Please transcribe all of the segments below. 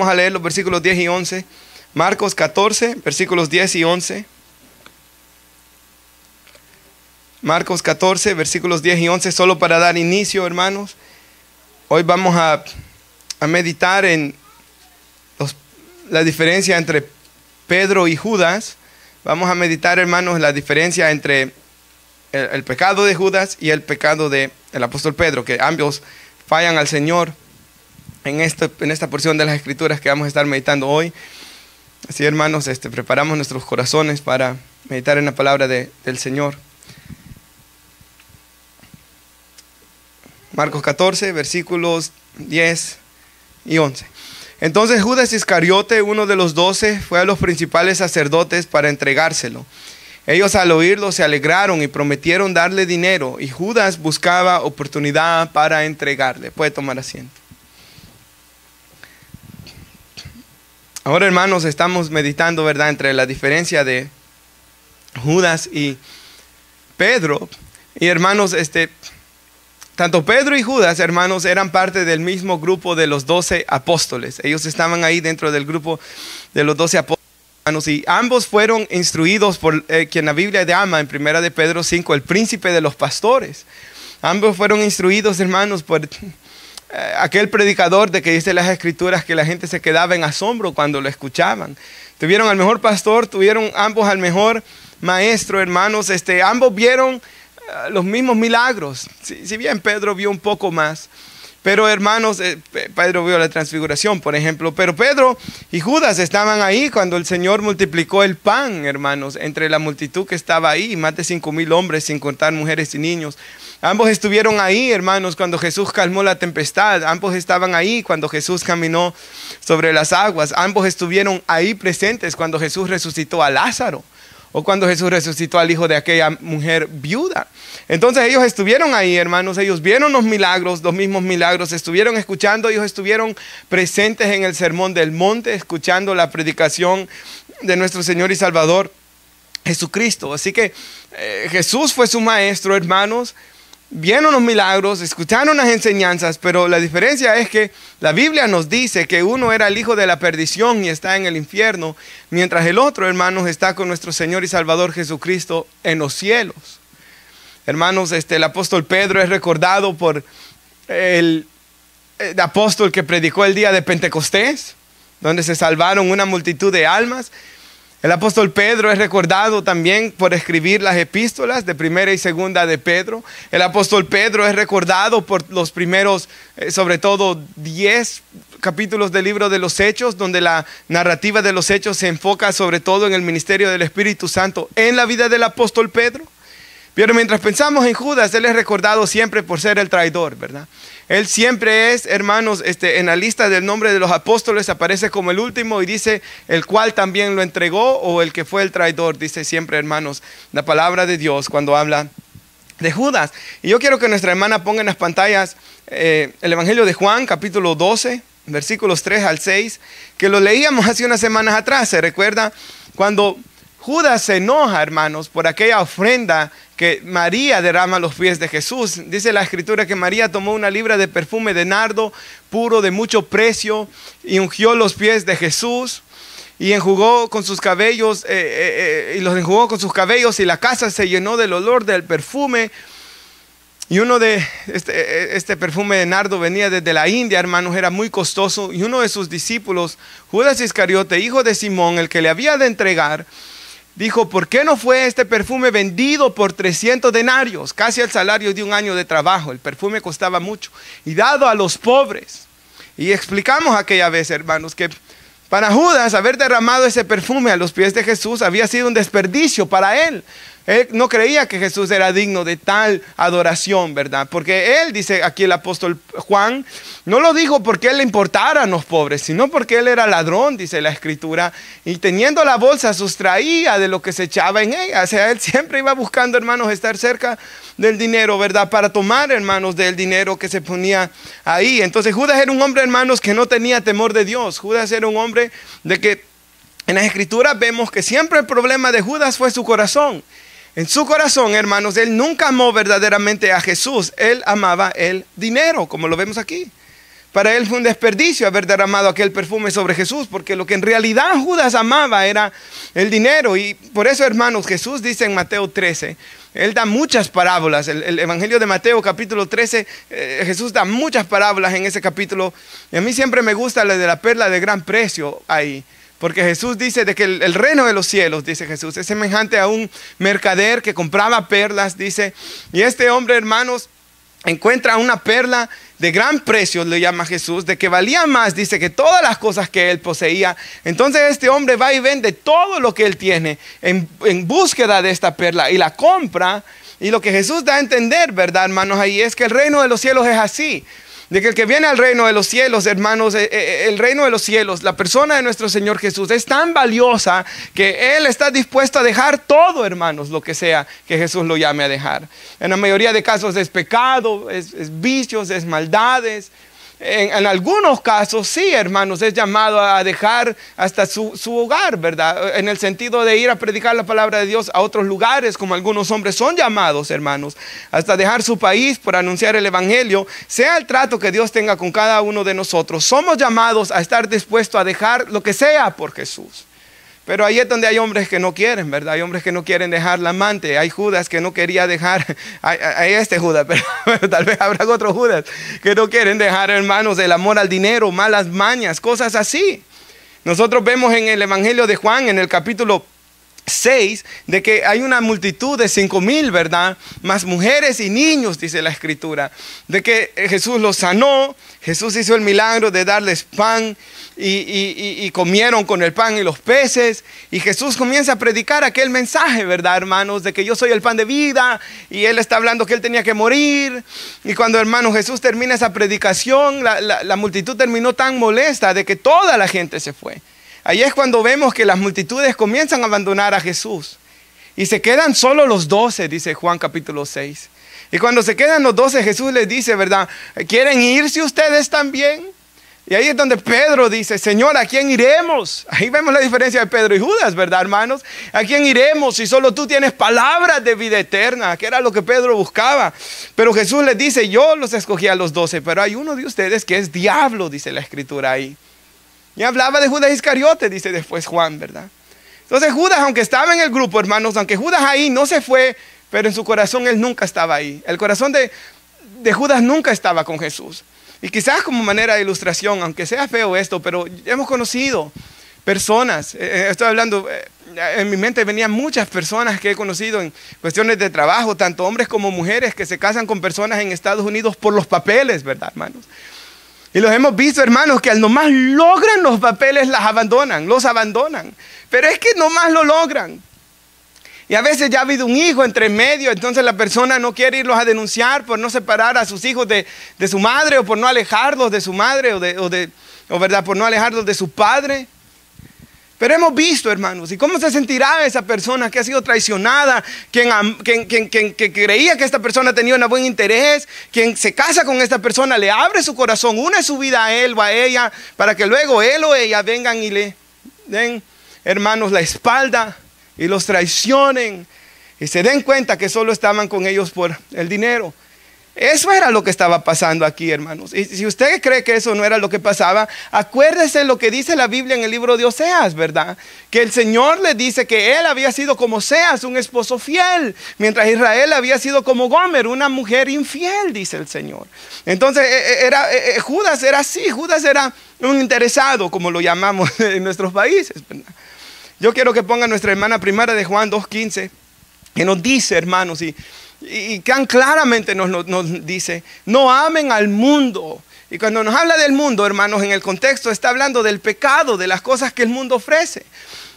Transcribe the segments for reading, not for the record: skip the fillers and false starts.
Vamos a leer los versículos 10 y 11. Marcos 14, versículos 10 y 11. Marcos 14, versículos 10 y 11, solo para dar inicio, hermanos. Hoy vamos a meditar en la diferencia entre Pedro y Judas. Vamos a meditar, hermanos, la diferencia entre el pecado de Judas y el pecado del apóstol Pedro, que ambos fallan al Señor en esta porción de las Escrituras que vamos a estar meditando hoy. Así, hermanos, preparamos nuestros corazones para meditar en la palabra del Señor. Marcos 14, versículos 10 y 11. Entonces Judas Iscariote, uno de los 12, fue a los principales sacerdotes para entregárselo. Ellos al oírlo se alegraron y prometieron darle dinero, y Judas buscaba oportunidad para entregarle. Puede tomar asiento. Ahora, hermanos, estamos meditando, ¿verdad?, entre la diferencia de Judas y Pedro. Y hermanos, tanto Pedro y Judas, hermanos, eran parte del mismo grupo de los 12 apóstoles. Ellos estaban ahí dentro del grupo de los 12 apóstoles, hermanos, y ambos fueron instruidos por quien la Biblia llama en 1 de Pedro 5, el príncipe de los pastores. Ambos fueron instruidos, hermanos, por aquel predicador de que dice las Escrituras que la gente se quedaba en asombro cuando lo escuchaban. Tuvieron al mejor pastor, tuvieron ambos al mejor maestro, hermanos. Ambos vieron los mismos milagros, si bien Pedro vio un poco más. Pero, hermanos, Pedro vio la transfiguración, por ejemplo. Pero Pedro y Judas estaban ahí cuando el Señor multiplicó el pan, hermanos, entre la multitud que estaba ahí, más de 5,000 hombres, sin contar mujeres y niños. Ambos estuvieron ahí, hermanos, cuando Jesús calmó la tempestad. Ambos estaban ahí cuando Jesús caminó sobre las aguas. Ambos estuvieron ahí presentes cuando Jesús resucitó a Lázaro, o cuando Jesús resucitó al hijo de aquella mujer viuda. Entonces ellos estuvieron ahí, hermanos. Ellos vieron los milagros, los mismos milagros. Estuvieron escuchando, ellos estuvieron presentes en el sermón del monte, escuchando la predicación de nuestro Señor y Salvador Jesucristo. Así que Jesús fue su maestro, hermanos. Vieron los milagros, escucharon las enseñanzas, pero la diferencia es que la Biblia nos dice que uno era el hijo de la perdición y está en el infierno, mientras el otro, hermanos, está con nuestro Señor y Salvador Jesucristo en los cielos. Hermanos, el apóstol Pedro es recordado por el apóstol que predicó el día de Pentecostés, donde se salvaron una multitud de almas. El apóstol Pedro es recordado también por escribir las epístolas de primera y segunda de Pedro. El apóstol Pedro es recordado por los primeros, sobre todo 10 capítulos del libro de los Hechos, donde la narrativa de los Hechos se enfoca sobre todo en el ministerio del Espíritu Santo en la vida del apóstol Pedro. Pero mientras pensamos en Judas, él es recordado siempre por ser el traidor, ¿verdad? Él siempre es, hermanos, en la lista del nombre de los apóstoles aparece como el último y dice el cual también lo entregó, o el que fue el traidor, dice siempre, hermanos, la palabra de Dios cuando habla de Judas. Y yo quiero que nuestra hermana ponga en las pantallas el Evangelio de Juan, capítulo 12, versículos 3 al 6, que lo leíamos hace unas semanas atrás. ¿Se recuerda? Cuando Judas se enoja, hermanos, por aquella ofrenda que María derrama a los pies de Jesús. Dice la Escritura que María tomó una libra de perfume de nardo puro de mucho precio y ungió los pies de Jesús y enjugó con sus cabellos y los enjugó con sus cabellos, y la casa se llenó del olor del perfume. Y uno de este perfume de nardo venía desde la India, hermanos, era muy costoso. Y uno de sus discípulos, Judas Iscariote, hijo de Simón, el que le había de entregar, dijo: ¿por qué no fue este perfume vendido por 300 denarios? Casi el salario de un año de trabajo. El perfume costaba mucho. Y dado a los pobres. Y explicamos aquella vez, hermanos, que para Judas haber derramado ese perfume a los pies de Jesús había sido un desperdicio para él. Él no creía que Jesús era digno de tal adoración, ¿verdad? Porque él, dice aquí el apóstol Juan, no lo dijo porque él le importara a los pobres, sino porque él era ladrón, dice la Escritura, y teniendo la bolsa sustraía de lo que se echaba en ella. O sea, él siempre iba buscando, hermanos, estar cerca del dinero, ¿verdad? Para tomar, hermanos, del dinero que se ponía ahí. Entonces Judas era un hombre, hermanos, que no tenía temor de Dios. Judas era un hombre de que en las Escrituras vemos que siempre el problema de Judas fue su corazón. En su corazón, hermanos, él nunca amó verdaderamente a Jesús. Él amaba el dinero, como lo vemos aquí. Para él fue un desperdicio haber derramado aquel perfume sobre Jesús, porque lo que en realidad Judas amaba era el dinero. Y por eso, hermanos, Jesús dice en Mateo 13, él da muchas parábolas. El Evangelio de Mateo capítulo 13, Jesús da muchas parábolas en ese capítulo. Y a mí siempre me gusta la de la perla de gran precio ahí. Porque Jesús dice de que el reino de los cielos, dice Jesús, es semejante a un mercader que compraba perlas, dice. Y este hombre, hermanos, encuentra una perla de gran precio, le llama Jesús, de que valía más, dice, que todas las cosas que él poseía. Entonces este hombre va y vende todo lo que él tiene en búsqueda de esta perla y la compra. Y lo que Jesús da a entender, ¿verdad, hermanos? Ahí es que el reino de los cielos es así. De que el que viene al reino de los cielos, hermanos, el reino de los cielos, la persona de nuestro Señor Jesús es tan valiosa que Él está dispuesto a dejar todo, hermanos, lo que sea que Jesús lo llame a dejar. En la mayoría de casos es pecado, es vicios, es maldades. En algunos casos sí, hermanos, es llamado a dejar hasta su hogar, ¿verdad? En el sentido de ir a predicar la palabra de Dios a otros lugares, como algunos hombres son llamados, hermanos, hasta dejar su país por anunciar el evangelio. Sea el trato que Dios tenga con cada uno de nosotros, somos llamados a estar dispuestos a dejar lo que sea por Jesús. Pero ahí es donde hay hombres que no quieren, ¿verdad? Hay hombres que no quieren dejar la amante. Hay Judas que no quería dejar, hay este Judas, pero tal vez habrá otros Judas que no quieren dejar, hermanos, el amor al dinero, malas mañas, cosas así. Nosotros vemos en el Evangelio de Juan, en el capítulo 6, de que hay una multitud de 5,000, ¿verdad? Más mujeres y niños, dice la escritura. De que Jesús los sanó, Jesús hizo el milagro de darles pan y comieron con el pan y los peces. Y Jesús comienza a predicar aquel mensaje, ¿verdad, hermanos? De que yo soy el pan de vida. Y Él está hablando que Él tenía que morir. Y cuando, hermanos, Jesús termina esa predicación, la multitud terminó tan molesta de que toda la gente se fue. Ahí es cuando vemos que las multitudes comienzan a abandonar a Jesús. Y se quedan solo los 12, dice Juan capítulo 6. Y cuando se quedan los 12, Jesús les dice, ¿verdad? ¿Quieren irse ustedes también? Y ahí es donde Pedro dice, Señor, ¿a quién iremos? Ahí vemos la diferencia de Pedro y Judas, ¿verdad, hermanos? ¿A quién iremos si solo tú tienes palabras de vida eterna? Que era lo que Pedro buscaba. Pero Jesús les dice, yo los escogí a los 12, pero hay uno de ustedes que es diablo, dice la escritura ahí. Y hablaba de Judas Iscariote, dice después Juan, ¿verdad? Entonces Judas, aunque estaba en el grupo, hermanos, aunque Judas ahí no se fue, pero en su corazón él nunca estaba ahí. El corazón de Judas nunca estaba con Jesús. Y quizás como manera de ilustración, aunque sea feo esto, pero hemos conocido personas, estoy hablando, en mi mente venían muchas personas que he conocido en cuestiones de trabajo, tanto hombres como mujeres que se casan con personas en Estados Unidos por los papeles, ¿verdad, hermanos? Y los hemos visto, hermanos, que al nomás logran los papeles los abandonan. Pero es que nomás lo logran. Y a veces ya ha habido un hijo entre medio, entonces la persona no quiere irlos a denunciar por no separar a sus hijos de su madre, o por no alejarlos de su madre, o ¿verdad? Por no alejarlos de su padre. Pero hemos visto, hermanos, y cómo se sentirá esa persona que ha sido traicionada, quien creía que esta persona tenía un buen interés, quien se casa con esta persona, le abre su corazón, une su vida a él o a ella, para que luego él o ella vengan y le den, hermanos, la espalda y los traicionen y se den cuenta que solo estaban con ellos por el dinero. Eso era lo que estaba pasando aquí, hermanos. Y si usted cree que eso no era lo que pasaba, acuérdese lo que dice la Biblia en el libro de Oseas, ¿verdad? Que el Señor le dice que él había sido como Oseas, un esposo fiel, mientras Israel había sido como Gomer, una mujer infiel, dice el Señor. Entonces Judas era así, Judas era un interesado, como lo llamamos en nuestros países, ¿verdad? Yo quiero que ponga nuestra hermana primera de Juan 2:15, que nos dice, hermanos, y tan claramente nos dice, no amen al mundo. Y cuando nos habla del mundo, hermanos, en el contexto está hablando del pecado, de las cosas que el mundo ofrece.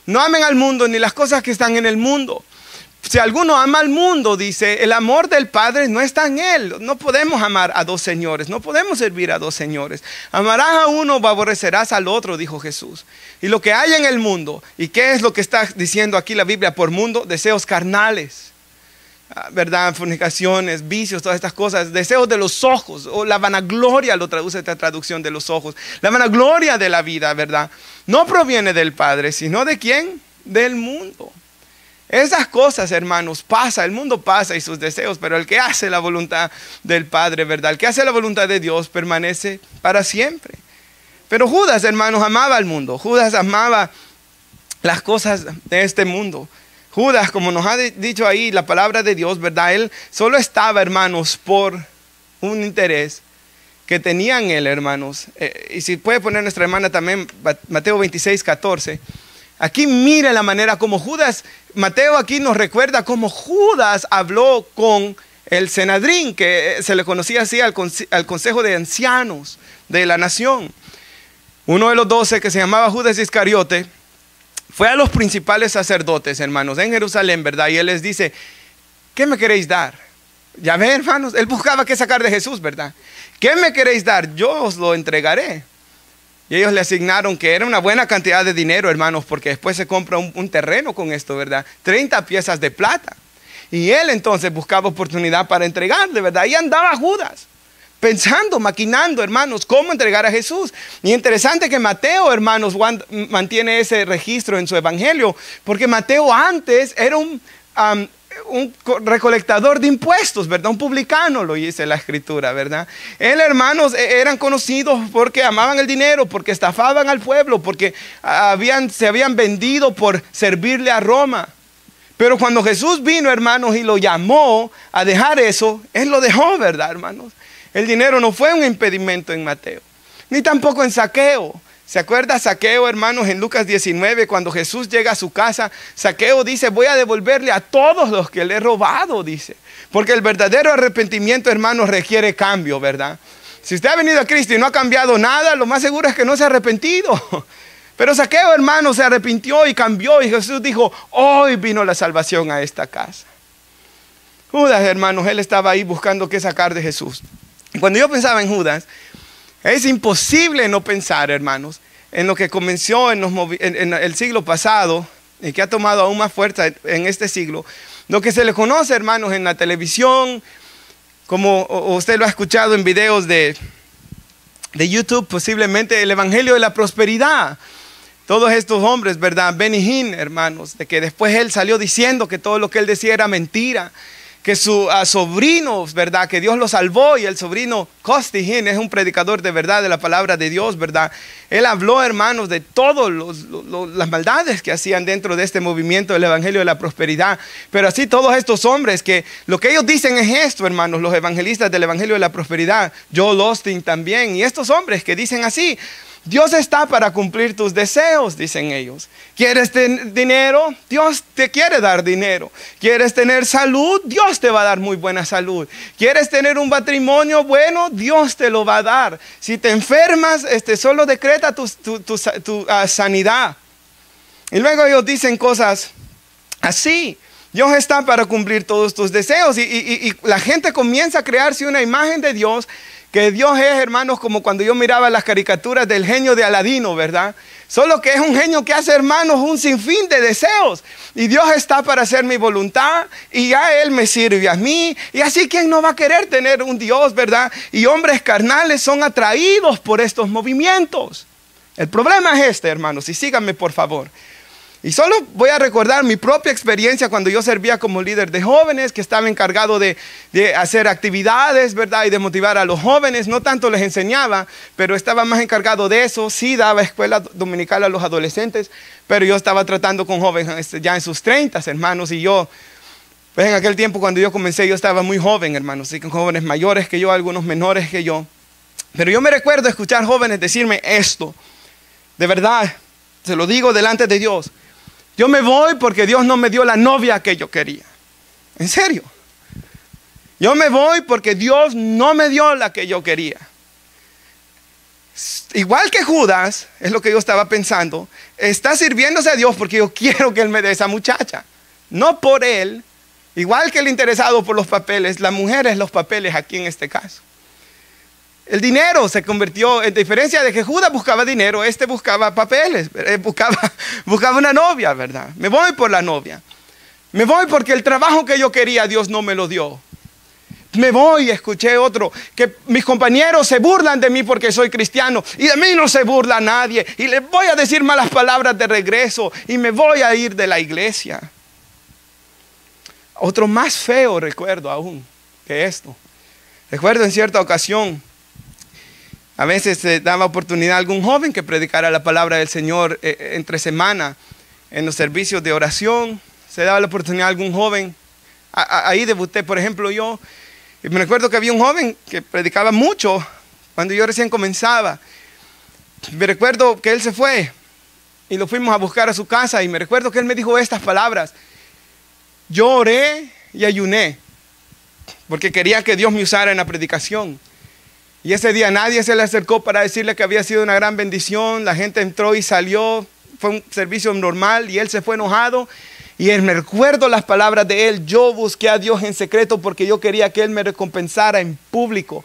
No amen al mundo ni las cosas que están en el mundo. Si alguno ama al mundo, dice, el amor del Padre no está en él. No podemos amar a dos señores, no podemos servir a dos señores. Amarás a uno o aborrecerás al otro, dijo Jesús. Y lo que hay en el mundo, ¿y qué es lo que está diciendo aquí la Biblia por mundo? Deseos carnales, ¿verdad? Fornicaciones, vicios, todas estas cosas, deseos de los ojos, o la vanagloria, lo traduce esta traducción de los ojos. La vanagloria de la vida, ¿verdad? No proviene del Padre, sino ¿de quién? Del mundo. Esas cosas, hermanos, pasa, el mundo pasa y sus deseos, pero el que hace la voluntad del Padre, ¿verdad? El que hace la voluntad de Dios permanece para siempre. Pero Judas, hermanos, amaba al mundo. Judas amaba las cosas de este mundo. Judas, como nos ha dicho ahí la palabra de Dios, ¿verdad? Él solo estaba, hermanos, por un interés que tenía en él, hermanos. Y si puede poner nuestra hermana también, Mateo 26, 14. Aquí mire la manera como Judas, Mateo aquí nos recuerda cómo Judas habló con el Sanedrín, que se le conocía así al consejo de ancianos de la nación. Uno de los 12, que se llamaba Judas Iscariote, fue a los principales sacerdotes, hermanos, en Jerusalén, ¿verdad? Y él les dice, ¿qué me queréis dar? Ya ven, hermanos, él buscaba qué sacar de Jesús, ¿verdad? ¿Qué me queréis dar? Yo os lo entregaré. Y ellos le asignaron que era una buena cantidad de dinero, hermanos, porque después se compra un terreno con esto, ¿verdad? 30 piezas de plata. Y él entonces buscaba oportunidad para entregarle, ¿verdad? Ahí andaba Judas, pensando, maquinando, hermanos, cómo entregar a Jesús. Y interesante que Mateo, hermanos, mantiene ese registro en su evangelio, porque Mateo antes era un recolectador de impuestos, ¿verdad? Un publicano, lo dice la escritura, ¿verdad? Él, hermanos, eran conocidos porque amaban el dinero, porque estafaban al pueblo, porque se habían vendido por servirle a Roma. Pero cuando Jesús vino, hermanos, y lo llamó a dejar eso, él lo dejó, ¿verdad, hermanos? El dinero no fue un impedimento en Mateo, ni tampoco en Zaqueo. ¿Se acuerda Zaqueo, hermanos, en Lucas 19, cuando Jesús llega a su casa? Zaqueo dice, voy a devolverle a todos los que le he robado, dice. Porque el verdadero arrepentimiento, hermanos, requiere cambio, ¿verdad? Si usted ha venido a Cristo y no ha cambiado nada, lo más seguro es que no se ha arrepentido. Pero Zaqueo, hermanos, se arrepintió y cambió, y Jesús dijo, hoy vino la salvación a esta casa. Judas, hermanos, él estaba ahí buscando qué sacar de Jesús. Y cuando yo pensaba en Judas, es imposible no pensar, hermanos, en lo que comenzó en el siglo pasado y que ha tomado aún más fuerza en este siglo. Lo que se le conoce, hermanos, en la televisión, como usted lo ha escuchado en videos de YouTube, posiblemente el evangelio de la prosperidad. Todos estos hombres, ¿verdad? Benny Hinn, hermanos, de que después él salió diciendo que todo lo que él decía era mentira. Que su sobrino, ¿verdad? Que Dios lo salvó, y el sobrino Costi Hinn es un predicador de verdad de la palabra de Dios, ¿verdad? Él habló, hermanos, de todas las maldades que hacían dentro de este movimiento del evangelio de la prosperidad. Pero así todos estos hombres, que lo que ellos dicen es esto, hermanos, los evangelistas del evangelio de la prosperidad, Joel Osteen también, y estos hombres que dicen así, Dios está para cumplir tus deseos, dicen ellos. ¿Quieres tener dinero? Dios te quiere dar dinero. ¿Quieres tener salud? Dios te va a dar muy buena salud. ¿Quieres tener un matrimonio bueno? Dios te lo va a dar. Si te enfermas, solo decreta tu sanidad. Y luego ellos dicen cosas así. Dios está para cumplir todos tus deseos. Y la gente comienza a crearse una imagen de Dios, que Dios es, hermanos, como cuando yo miraba las caricaturas del genio de Aladino, ¿verdad? Solo que es un genio que hace, hermanos, un sinfín de deseos. Y Dios está para hacer mi voluntad, y ya Él me sirve a mí. Y así, ¿quién no va a querer tener un Dios, verdad? Y hombres carnales son atraídos por estos movimientos. El problema es este, hermanos, y síganme por favor. Y solo voy a recordar mi propia experiencia cuando yo servía como líder de jóvenes, que estaba encargado de hacer actividades, ¿verdad? Y de motivar a los jóvenes. No tanto les enseñaba, pero estaba más encargado de eso. Sí daba escuela dominical a los adolescentes, pero yo estaba tratando con jóvenes ya en sus 30, hermanos. Y yo, pues en aquel tiempo cuando yo comencé, yo estaba muy joven, hermanos. Sí, con jóvenes mayores que yo, algunos menores que yo. Pero yo me recuerdo escuchar jóvenes decirme esto. De verdad, se lo digo delante de Dios. Yo me voy porque Dios no me dio la novia que yo quería. En serio. Yo me voy porque Dios no me dio la que yo quería. Igual que Judas, es lo que yo estaba pensando, está sirviéndose a Dios porque yo quiero que Él me dé esa muchacha. No por Él. Igual que el interesado por los papeles, la mujer es los papeles aquí en este caso. El dinero se convirtió, en diferencia de que Judas buscaba dinero, buscaba papeles, buscaba una novia, ¿verdad? Me voy por la novia. Me voy porque el trabajo que yo quería Dios no me lo dio. Me voy, escuché otro, que mis compañeros se burlan de mí porque soy cristiano, y de mí no se burla nadie, y les voy a decir malas palabras de regreso, y me voy a ir de la iglesia. Otro más feo recuerdo aún que esto. Recuerdo en cierta ocasión, a veces se daba oportunidad a algún joven que predicara la palabra del Señor entre semana en los servicios de oración. Se daba la oportunidad a algún joven. Ahí debuté, por ejemplo, yo. Y me recuerdo que había un joven que predicaba mucho cuando yo recién comenzaba. Me recuerdo que él se fue y lo fuimos a buscar a su casa y me recuerdo que él me dijo estas palabras. Yo oré y ayuné porque quería que Dios me usara en la predicación. Y ese día nadie se le acercó para decirle que había sido una gran bendición. La gente entró y salió. Fue un servicio normal y él se fue enojado. Y me recuerdo las palabras de él. Yo busqué a Dios en secreto porque yo quería que él me recompensara en público.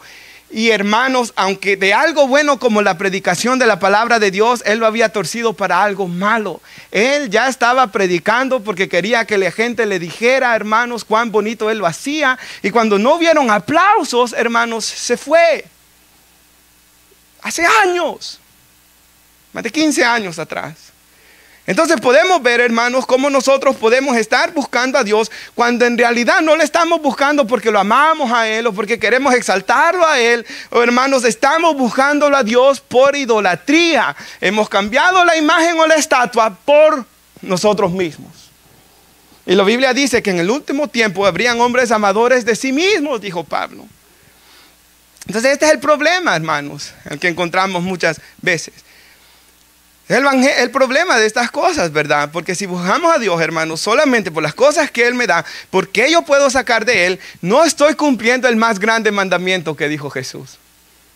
Y hermanos, aunque de algo bueno como la predicación de la palabra de Dios, él lo había torcido para algo malo. Él ya estaba predicando porque quería que la gente le dijera, hermanos, cuán bonito él lo hacía. Y cuando no vieron aplausos, hermanos, se fue. Hace años, más de 15 años atrás. Entonces podemos ver, hermanos, cómo nosotros podemos estar buscando a Dios cuando en realidad no le estamos buscando porque lo amamos a Él o porque queremos exaltarlo a Él. O hermanos, estamos buscándolo a Dios por idolatría. Hemos cambiado la imagen o la estatua por nosotros mismos. Y la Biblia dice que en el último tiempo habrían hombres amadores de sí mismos, dijo Pablo. Entonces este es el problema, hermanos, el que encontramos muchas veces. El problema de estas cosas, ¿verdad? Porque si buscamos a Dios, hermanos, solamente por las cosas que Él me da, porque yo puedo sacar de Él, no estoy cumpliendo el más grande mandamiento que dijo Jesús.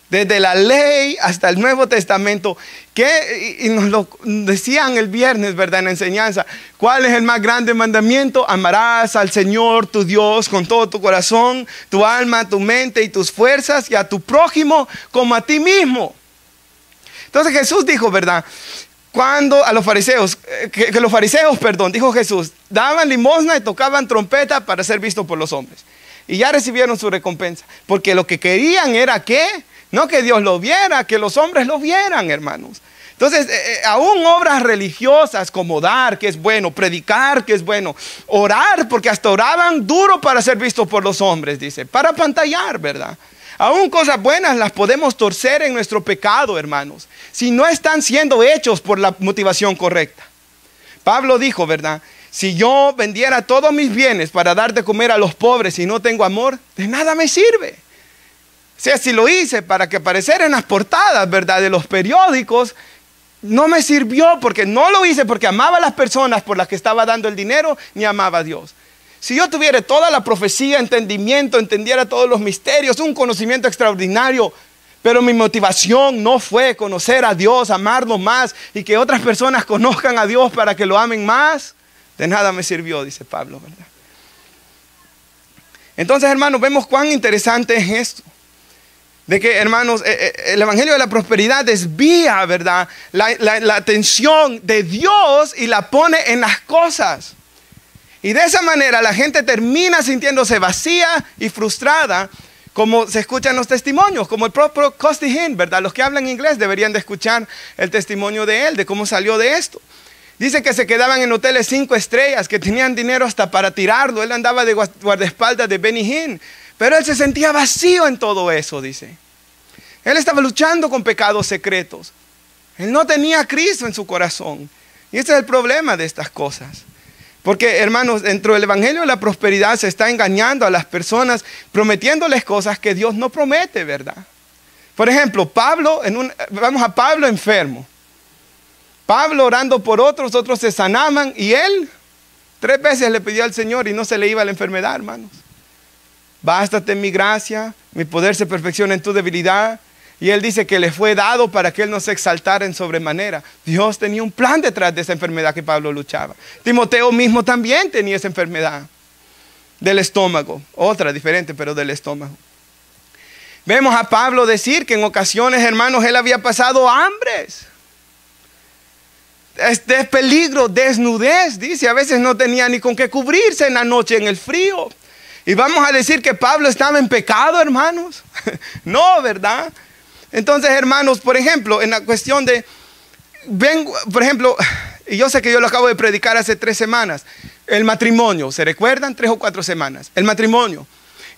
Desde la ley hasta el Nuevo Testamento, y nos lo decían el viernes, ¿verdad? En la enseñanza. ¿Cuál es el más grande mandamiento? Amarás al Señor tu Dios con todo tu corazón, tu alma, tu mente y tus fuerzas, y a tu prójimo como a ti mismo. Entonces Jesús dijo, ¿verdad? Cuando a los fariseos, dijo Jesús, daban limosna y tocaban trompeta para ser vistos por los hombres. Y ya recibieron su recompensa. Porque lo que querían era que, no que Dios lo viera, que los hombres lo vieran, hermanos. Entonces, aún obras religiosas como dar, que es bueno, predicar, que es bueno, orar, porque hasta oraban duro para ser vistos por los hombres, dice, para apantallar, ¿verdad? Aún cosas buenas las podemos torcer en nuestro pecado, hermanos, si no están siendo hechos por la motivación correcta. Pablo dijo, ¿verdad? Si yo vendiera todos mis bienes para dar de comer a los pobres y no tengo amor, de nada me sirve. O sea, si lo hice para que apareciera en las portadas, ¿verdad? De los periódicos, no me sirvió porque no lo hice porque amaba a las personas por las que estaba dando el dinero, ni amaba a Dios. Si yo tuviera toda la profecía, entendimiento, entendiera todos los misterios, un conocimiento extraordinario, pero mi motivación no fue conocer a Dios, amarlo más y que otras personas conozcan a Dios para que lo amen más, de nada me sirvió, dice Pablo, ¿verdad? Entonces, hermanos, vemos cuán interesante es esto. De que, hermanos, el evangelio de la prosperidad desvía, ¿verdad? La atención de Dios y la pone en las cosas. Y de esa manera la gente termina sintiéndose vacía y frustrada, como se escuchan los testimonios, como el propio Costi Hinn, ¿verdad? Los que hablan inglés deberían de escuchar el testimonio de él, de cómo salió de esto. Dice que se quedaban en hoteles 5 estrellas, que tenían dinero hasta para tirarlo. Él andaba de guardaespaldas de Benny Hinn, pero él se sentía vacío en todo eso, dice. Él estaba luchando con pecados secretos. Él no tenía a Cristo en su corazón. Y este es el problema de estas cosas. Porque, hermanos, dentro del evangelio de la prosperidad se está engañando a las personas, prometiéndoles cosas que Dios no promete, ¿verdad? Por ejemplo, vamos a Pablo enfermo. Pablo orando por otros, otros se sanaban y él 3 veces le pidió al Señor y no se le iba la enfermedad, hermanos. Bástate mi gracia, mi poder se perfecciona en tu debilidad. Y él dice que le fue dado para que él no se exaltara en sobremanera. Dios tenía un plan detrás de esa enfermedad que Pablo luchaba. Timoteo mismo también tenía esa enfermedad del estómago. Otra diferente, pero del estómago. Vemos a Pablo decir que en ocasiones, hermanos, él había pasado hambres. Este es peligro, desnudez, dice. A veces no tenía ni con qué cubrirse en la noche, en el frío. Y vamos a decir que Pablo estaba en pecado, hermanos. No, ¿verdad? Entonces, hermanos, por ejemplo, en la cuestión de, por ejemplo, y yo sé que yo lo acabo de predicar hace 3 semanas, el matrimonio. ¿Se recuerdan? 3 o 4 semanas. El matrimonio.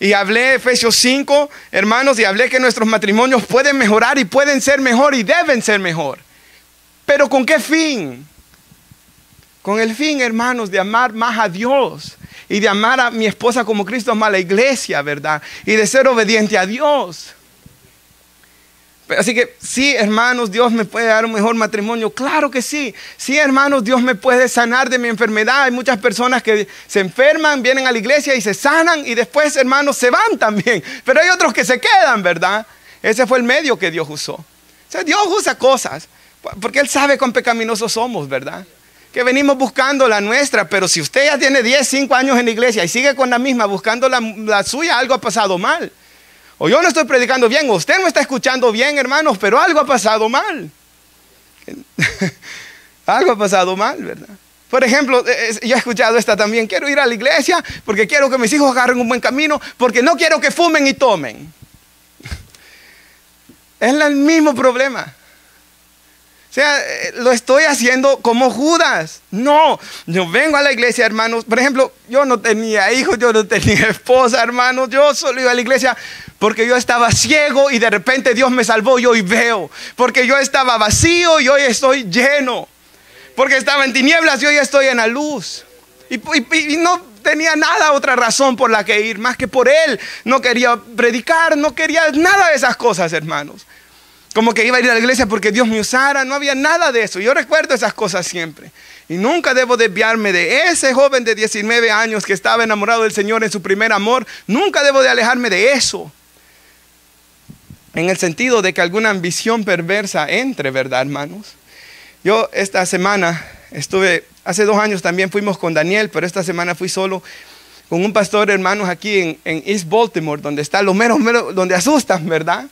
Y hablé Efesios 5, hermanos, y hablé que nuestros matrimonios pueden mejorar y pueden ser mejor y deben ser mejor. ¿Pero con qué fin? Con el fin, hermanos, de amar más a Dios y de amar a mi esposa como Cristo ama a la iglesia, ¿verdad? Y de ser obediente a Dios. Así que sí, hermanos, Dios me puede dar un mejor matrimonio. Claro que sí. Sí, hermanos, Dios me puede sanar de mi enfermedad. Hay muchas personas que se enferman, vienen a la iglesia y se sanan y después, hermanos, se van también. Pero hay otros que se quedan, ¿verdad? Ese fue el medio que Dios usó. O sea, Dios usa cosas porque Él sabe cuán pecaminosos somos, ¿verdad? Que venimos buscando la nuestra, pero si usted ya tiene 10, 5 años en la iglesia y sigue con la misma buscando la suya, algo ha pasado mal. O yo no estoy predicando bien, o usted no está escuchando bien, hermanos, pero algo ha pasado mal. Algo ha pasado mal, ¿verdad? Por ejemplo, yo he escuchado esta también. Quiero ir a la iglesia porque quiero que mis hijos agarren un buen camino, porque no quiero que fumen y tomen. Es el mismo problema. O sea, lo estoy haciendo como Judas. No, yo vengo a la iglesia, hermanos. Por ejemplo, yo no tenía hijos, yo no tenía esposa, hermanos. Yo solo iba a la iglesia porque yo estaba ciego y de repente Dios me salvó y hoy veo. Porque yo estaba vacío y hoy estoy lleno. Porque estaba en tinieblas y hoy estoy en la luz. Y no tenía nada, otra razón por la que ir, más que por Él. No quería predicar, no quería nada de esas cosas, hermanos. Como que iba a ir a la iglesia porque Dios me usara. No había nada de eso. Yo recuerdo esas cosas siempre. Y nunca debo desviarme de ese joven de 19 años que estaba enamorado del Señor en su primer amor. Nunca debo de alejarme de eso. En el sentido de que alguna ambición perversa entre, ¿verdad, hermanos? Yo esta semana hace 2 años también fuimos con Daniel, pero esta semana fui solo con un pastor, hermanos, aquí en East Baltimore, donde está lo mero, donde asustan, ¿verdad?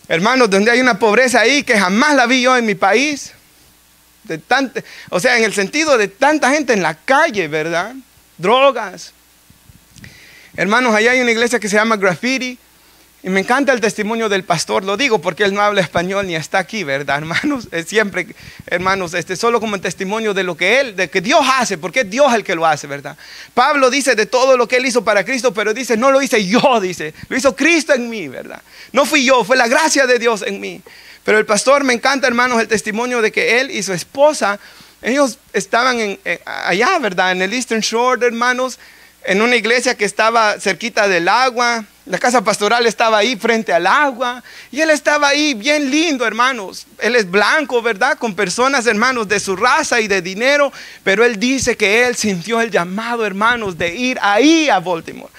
Hermanos, donde hay una pobreza ahí que jamás la vi yo en mi país. O sea, en el sentido de tanta gente en la calle, ¿verdad? Drogas. Hermanos, allá hay una iglesia que se llama Graffiti. Y me encanta el testimonio del pastor. Lo digo porque él no habla español ni está aquí, ¿verdad, hermanos? Es siempre, hermanos, solo como testimonio de lo que de que Dios hace, porque es Dios el que lo hace, ¿verdad? Pablo dice de todo lo que él hizo para Cristo, pero dice, no lo hice yo, dice, lo hizo Cristo en mí, ¿verdad? No fui yo, fue la gracia de Dios en mí. Pero el pastor, me encanta, hermanos, el testimonio de que él y su esposa, ellos estaban allá, ¿verdad? En el Eastern Shore, hermanos, en una iglesia que estaba cerquita del agua. La casa pastoral estaba ahí frente al agua. Y él estaba ahí bien lindo, hermanos. Él es blanco, ¿verdad? Con personas, hermanos, de su raza y de dinero. Pero él dice que él sintió el llamado, hermanos, de ir ahí a Baltimore.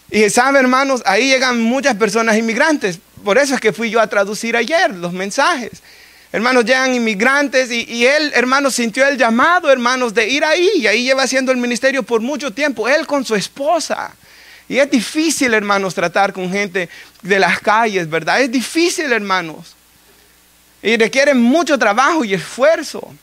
Y sabe, hermanos, ahí llegan muchas personas inmigrantes. Por eso es que fui yo a traducir ayer los mensajes. Hermanos, llegan inmigrantes y él, hermanos, sintió el llamado, hermanos, de ir ahí. Y ahí lleva haciendo el ministerio por mucho tiempo. Él con su esposa. Y es difícil, hermanos, tratar con gente de las calles, ¿verdad? Es difícil, hermanos. Y requiere mucho trabajo y esfuerzo.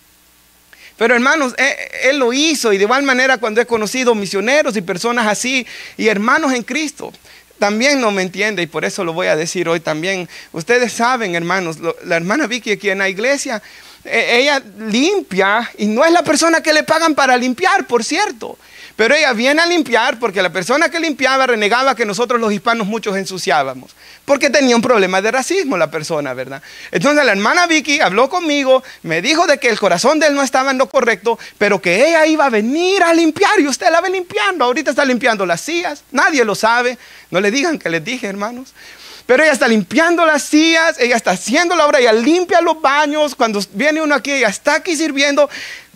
Pero, hermanos, él lo hizo. Y de igual manera cuando he conocido misioneros y personas así y hermanos en Cristo, también no me entiende, y por eso lo voy a decir hoy también. Ustedes saben, hermanos, la hermana Vicky aquí en la iglesia, ella limpia, y no es la persona que le pagan para limpiar, por cierto. Pero ella viene a limpiar porque la persona que limpiaba renegaba que nosotros los hispanos muchos ensuciábamos. Porque tenía un problema de racismo la persona, ¿verdad? Entonces la hermana Vicky habló conmigo, me dijo de que el corazón de él no estaba en lo correcto, pero que ella iba a venir a limpiar y usted la ve limpiando. Ahorita está limpiando las sillas, nadie lo sabe. No le digan que les dije, hermanos. Pero ella está limpiando las sillas, ella está haciendo la obra, ella limpia los baños. Cuando viene uno aquí, ella está aquí sirviendo.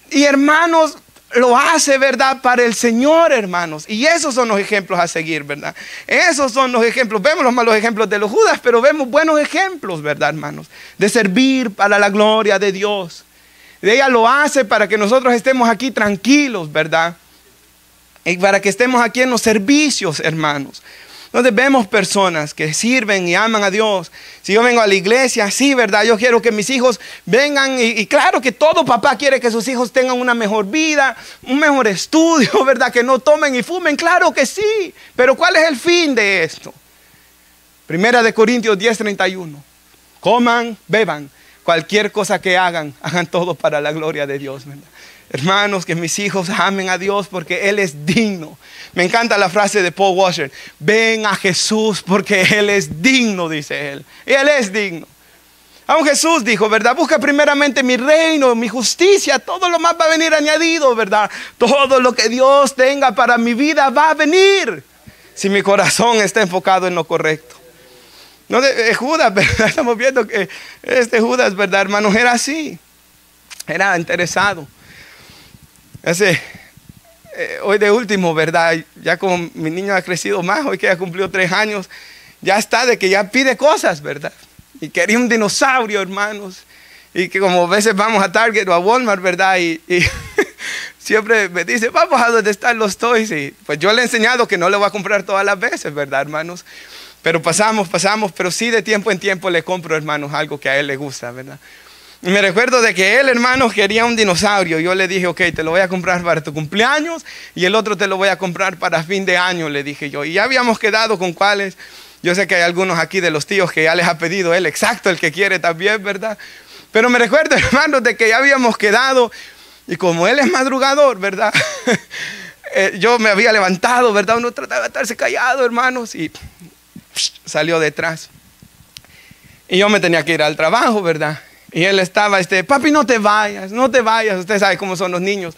Y hermanos, lo hace, ¿verdad? Para el Señor, hermanos. Y esos son los ejemplos a seguir, ¿verdad? Esos son los ejemplos. Vemos los malos ejemplos de los Judas, pero vemos buenos ejemplos, ¿verdad, hermanos? De servir para la gloria de Dios. Ella lo hace para que nosotros estemos aquí tranquilos, ¿verdad? Y para que estemos aquí en los servicios, hermanos. Donde vemos personas que sirven y aman a Dios. Si yo vengo a la iglesia, sí, ¿verdad? Yo quiero que mis hijos vengan y claro que todo papá quiere que sus hijos tengan una mejor vida, un mejor estudio, ¿verdad? Que no tomen y fumen, claro que sí. Pero ¿cuál es el fin de esto? 1 Corintios 10:31. Coman, beban, cualquier cosa que hagan, hagan todo para la gloria de Dios, ¿verdad? Hermanos, que mis hijos amen a Dios porque Él es digno. Me encanta la frase de Paul Washer: ven a Jesús porque Él es digno, dice él. Y Él es digno. Aún Jesús dijo, ¿verdad? Busca primeramente mi reino, mi justicia, todo lo más va a venir añadido, ¿verdad? Todo lo que Dios tenga para mi vida va a venir, si mi corazón está enfocado en lo correcto. No de Judas, ¿verdad? Estamos viendo que Judas, ¿verdad, hermanos? Era así, era interesado. Hoy de último, ¿verdad? Ya como mi niño ha crecido más, hoy que ya cumplió 3 años, ya está de que ya pide cosas, ¿verdad? Y quería un dinosaurio, hermanos. Y que como a veces vamos a Target o a Walmart, ¿verdad? Y siempre me dice, vamos a donde están los toys. Y pues yo le he enseñado que no le voy a comprar todas las veces, ¿verdad, hermanos? Pero pasamos, pero sí de tiempo en tiempo le compro, hermanos, algo que a él le gusta, ¿verdad? Y me recuerdo de que él, hermanos, quería un dinosaurio. Yo le dije, ok, te lo voy a comprar para tu cumpleaños y el otro te lo voy a comprar para fin de año, le dije yo. Y ya habíamos quedado con cuáles. Yo sé que hay algunos aquí de los tíos que ya les ha pedido él exacto el que quiere también, ¿verdad? Pero me recuerdo, hermanos, de que ya habíamos quedado. Y como él es madrugador, ¿verdad? Yo me había levantado, ¿verdad? Uno trataba de estarse callado, hermanos. Y salió detrás. Y yo me tenía que ir al trabajo, ¿verdad? Y él estaba, papi, no te vayas, no te vayas. Usted sabe cómo son los niños.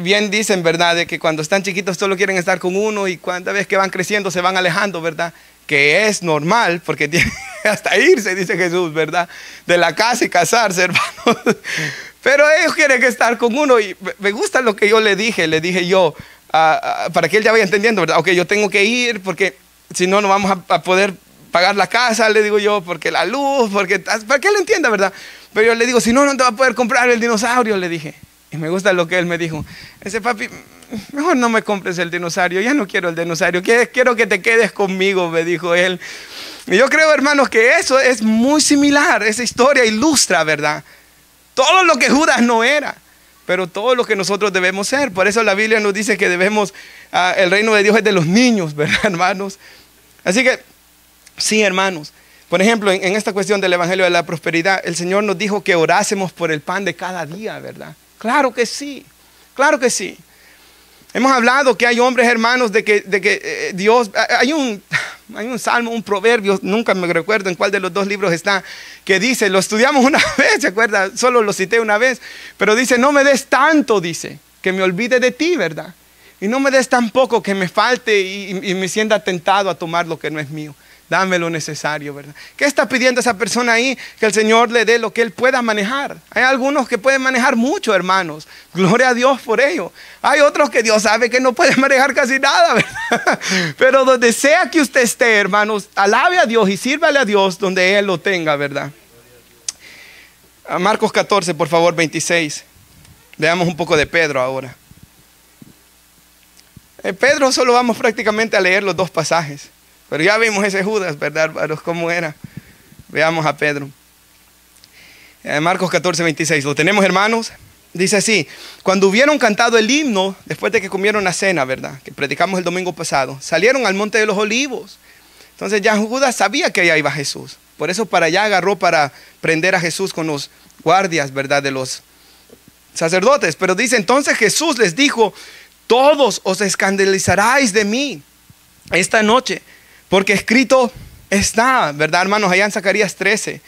Bien dicen, ¿verdad? De que cuando están chiquitos solo quieren estar con uno y cada vez que van creciendo se van alejando, ¿verdad? Que es normal, porque tiene hasta irse, dice Jesús, ¿verdad? De la casa y casarse, hermanos. Pero ellos quieren estar con uno y me gusta lo que yo le dije yo, para que él ya vaya entendiendo, ¿verdad? Ok, yo tengo que ir porque si no, no vamos a poder pagar la casa, le digo yo, porque la luz, para que él entienda, ¿verdad? Pero yo le digo, si no, no te va a poder comprar el dinosaurio, le dije. Y me gusta lo que él me dijo. Papi, mejor no me compres el dinosaurio, ya no quiero el dinosaurio, quiero que te quedes conmigo, me dijo él. Y yo creo, hermanos, que eso es muy similar, esa historia ilustra, ¿verdad? Todo lo que Judas no era, pero todo lo que nosotros debemos ser. Por eso la Biblia nos dice que debemos, el reino de Dios es de los niños, ¿verdad, hermanos? Así que, sí, hermanos. Por ejemplo, en esta cuestión del Evangelio de la Prosperidad, el Señor nos dijo que orásemos por el pan de cada día, ¿verdad? Claro que sí, claro que sí. Hemos hablado que hay hombres, hermanos, de que Dios, hay un salmo, un proverbio, nunca me recuerdo en cuál de los 2 libros está, que dice, lo estudiamos una vez, ¿se acuerda? Solo lo cité una vez, pero dice, no me des tanto, dice, que me olvide de ti, ¿verdad? Y no me des tan poco que me falte y me sienta tentado a tomar lo que no es mío. Dame lo necesario, ¿verdad? ¿Qué está pidiendo esa persona ahí? Que el Señor le dé lo que él pueda manejar. Hay algunos que pueden manejar mucho, hermanos. Gloria a Dios por ello. Hay otros que Dios sabe que no pueden manejar casi nada, ¿verdad? Pero donde sea que usted esté, hermanos, alabe a Dios y sírvale a Dios donde Él lo tenga, ¿verdad? A Marcos 14, por favor, 26. Veamos un poco de Pedro ahora. Pedro solo vamos prácticamente a leer los 2 pasajes. Pero ya vimos ese Judas, ¿verdad, hermanos? ¿Cómo era? Veamos a Pedro. Marcos 14, 26. ¿Lo tenemos, hermanos? Dice así: cuando hubieron cantado el himno, después de que comieron la cena, ¿verdad? Que predicamos el domingo pasado, salieron al monte de los olivos. Entonces ya Judas sabía que allá iba Jesús. Por eso para allá agarró para prender a Jesús con los guardias, ¿verdad? De los sacerdotes. Pero dice, entonces Jesús les dijo, todos os escandalizaréis de mí esta noche, porque escrito está, ¿verdad, hermanos? Allá en Zacarías 13.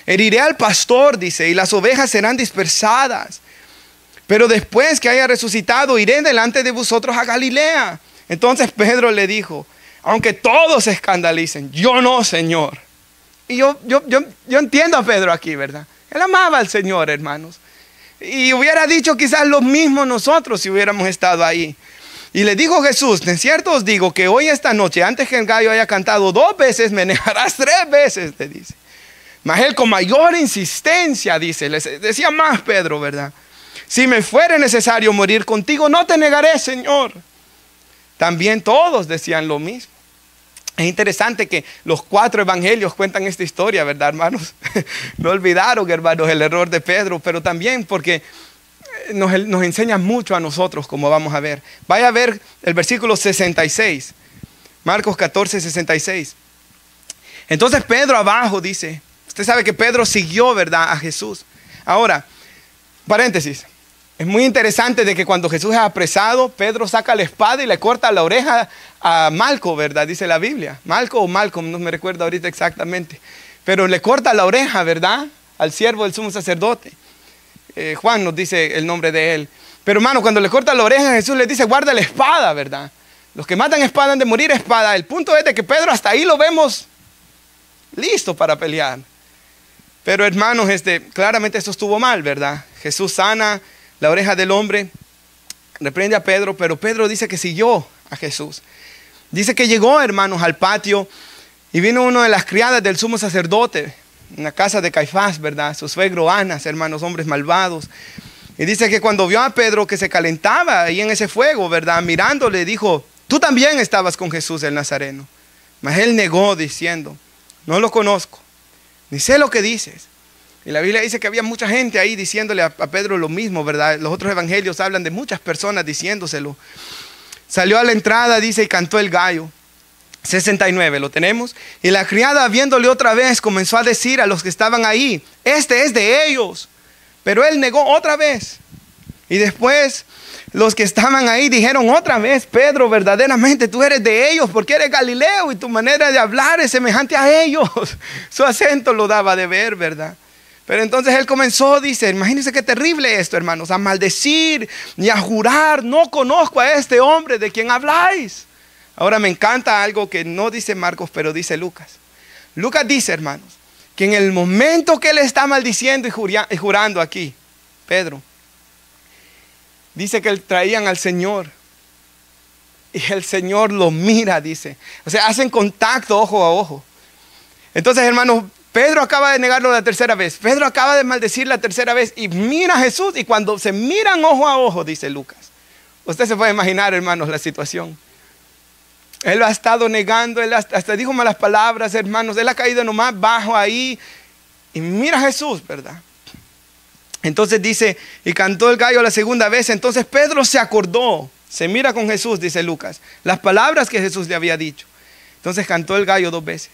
Heriré al pastor, dice, y las ovejas serán dispersadas. Pero después que haya resucitado, iré delante de vosotros a Galilea. Entonces Pedro le dijo, aunque todos se escandalicen, yo no, Señor. Y yo entiendo a Pedro aquí, ¿verdad? Él amaba al Señor, hermanos. Y hubiera dicho quizás lo mismo nosotros si hubiéramos estado ahí. Y le dijo Jesús, de cierto os digo que hoy esta noche, antes que el gallo haya cantado 2 veces, me negarás 3 veces, le dice. Mas él con mayor insistencia, dice, le decía más Pedro, ¿verdad? Si me fuere necesario morir contigo, no te negaré, Señor. También todos decían lo mismo. Es interesante que los 4 evangelios cuentan esta historia, ¿verdad, hermanos? No olvidaron, hermanos, el error de Pedro, pero también porque nos enseña mucho a nosotros, como vamos a ver. Vaya a ver el versículo 66, Marcos 14, 66. Entonces Pedro abajo dice, Usted sabe que Pedro siguió, ¿verdad?, a Jesús. Ahora, paréntesis. Es muy interesante de que cuando Jesús es apresado, Pedro saca la espada y le corta la oreja a Malco, ¿verdad? Dice la Biblia. Malco o Malcolm, no me recuerdo ahorita exactamente. Pero le corta la oreja, ¿verdad?, al siervo del sumo sacerdote. Juan nos dice el nombre de él. Pero hermano, cuando le corta la oreja, Jesús le dice, guarda la espada, ¿verdad? Los que matan espada han de morir espada. El punto es de que Pedro hasta ahí lo vemos listo para pelear. Pero hermanos, claramente esto estuvo mal, ¿verdad? Jesús sana la oreja del hombre, reprende a Pedro, pero Pedro dice que siguió a Jesús. Dice que llegó, hermanos, al patio y vino una de las criadas del sumo sacerdote en la casa de Caifás, ¿verdad? Su suegro Anas, hermanos, hombres malvados. Y dice que cuando vio a Pedro que se calentaba ahí en ese fuego, ¿verdad?, mirándole, dijo, tú también estabas con Jesús el Nazareno. Mas él negó diciendo, no lo conozco, ni sé lo que dices. Y la Biblia dice que había mucha gente ahí diciéndole a Pedro lo mismo, ¿verdad? Los otros evangelios hablan de muchas personas diciéndoselo. Salió a la entrada, dice, y cantó el gallo. 69, ¿lo tenemos? Y la criada, viéndole otra vez, comenzó a decir a los que estaban ahí, este es de ellos. Pero él negó otra vez. Y después los que estaban ahí dijeron otra vez, Pedro, verdaderamente tú eres de ellos porque eres Galileo y tu manera de hablar es semejante a ellos. Su acento lo daba de ver, ¿verdad? Pero entonces él comenzó, dice, imagínense qué terrible esto, hermanos, a maldecir y a jurar, no conozco a este hombre de quien habláis. Ahora me encanta algo que no dice Marcos, pero dice Lucas. Lucas dice, hermanos, que en el momento que él está maldiciendo y jurando aquí, Pedro, dice que traían al Señor y el Señor lo mira, dice. O sea, hacen contacto ojo a ojo. Entonces, hermanos, Pedro acaba de negarlo la tercera vez. Pedro acaba de maldecir la tercera vez y mira a Jesús. Y cuando se miran ojo a ojo, dice Lucas. Usted se puede imaginar, hermanos, la situación. Él lo ha estado negando, él hasta dijo malas palabras, hermanos. Él ha caído nomás bajo ahí. Y mira a Jesús, ¿verdad? Entonces dice, y cantó el gallo la segunda vez. Entonces Pedro se acordó, se mira con Jesús, dice Lucas, las palabras que Jesús le había dicho. Entonces cantó el gallo 2 veces.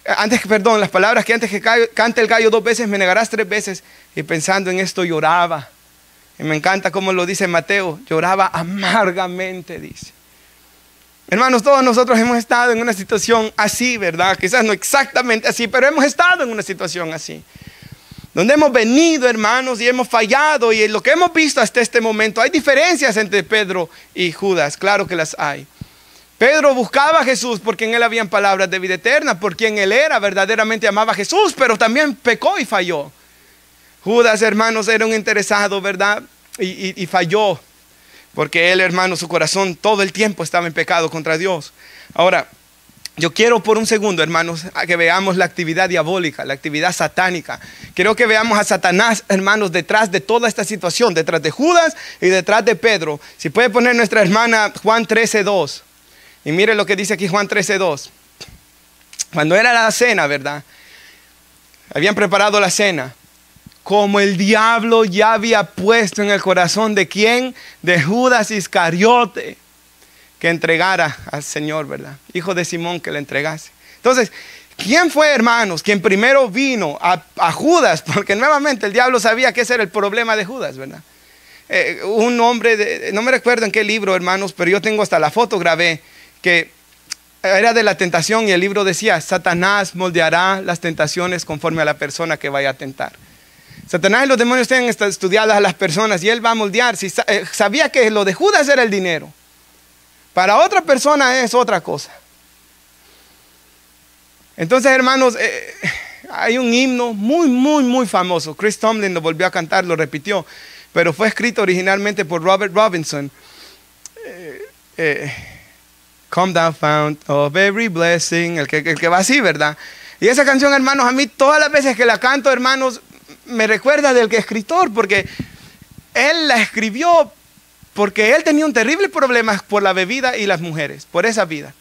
Las palabras que antes que cante el gallo 2 veces, me negarás 3 veces. Y pensando en esto lloraba. Y me encanta cómo lo dice Mateo, lloraba amargamente, dice. Hermanos, todos nosotros hemos estado en una situación así, ¿verdad? Quizás no exactamente así, pero hemos estado en una situación así. Donde hemos venido, hermanos, y hemos fallado. Y en lo que hemos visto hasta este momento, hay diferencias entre Pedro y Judas, claro que las hay. Pedro buscaba a Jesús porque en él habían palabras de vida eterna, por quien él era, verdaderamente amaba a Jesús, pero también pecó y falló. Judas, hermanos, era un interesado, ¿verdad? Y falló, porque él, hermano, su corazón todo el tiempo estaba en pecado contra Dios. Ahora, yo quiero por un segundo, hermanos, que veamos la actividad diabólica, la actividad satánica. Quiero que veamos a Satanás, hermanos, detrás de toda esta situación, detrás de Judas y detrás de Pedro. Si puede poner nuestra hermana Juan 13:2. Y mire lo que dice aquí Juan 13:2. Cuando era la cena, ¿verdad? Habían preparado la cena. Como el diablo ya había puesto en el corazón de ¿quién? De Judas Iscariote, que entregara al Señor, ¿verdad? Hijo de Simón, que le entregase. Entonces, ¿quién fue, hermanos, quien primero vino a Judas? Porque nuevamente el diablo sabía que ese era el problema de Judas, ¿verdad? Un hombre, no me recuerdo en qué libro, hermanos, pero yo tengo hasta la foto, grabé, que era de la tentación y el libro decía, Satanás moldeará las tentaciones conforme a la persona que vaya a tentar. Satanás y los demonios tienen estudiadas a las personas y él va a moldear. Si sabía que lo de Judas era el dinero, para otra persona es otra cosa. Entonces, hermanos, hay un himno muy famoso. Chris Tomlin lo volvió a cantar, lo repitió, pero fue escrito originalmente por Robert Robinson. Come thou fount of every blessing, el que va así, ¿verdad? Y esa canción, hermanos, a mí todas las veces que la canto, hermanos, me recuerda del que escritor, porque él la escribió porque él tenía un terrible problema por la bebida y las mujeres, por esa vida.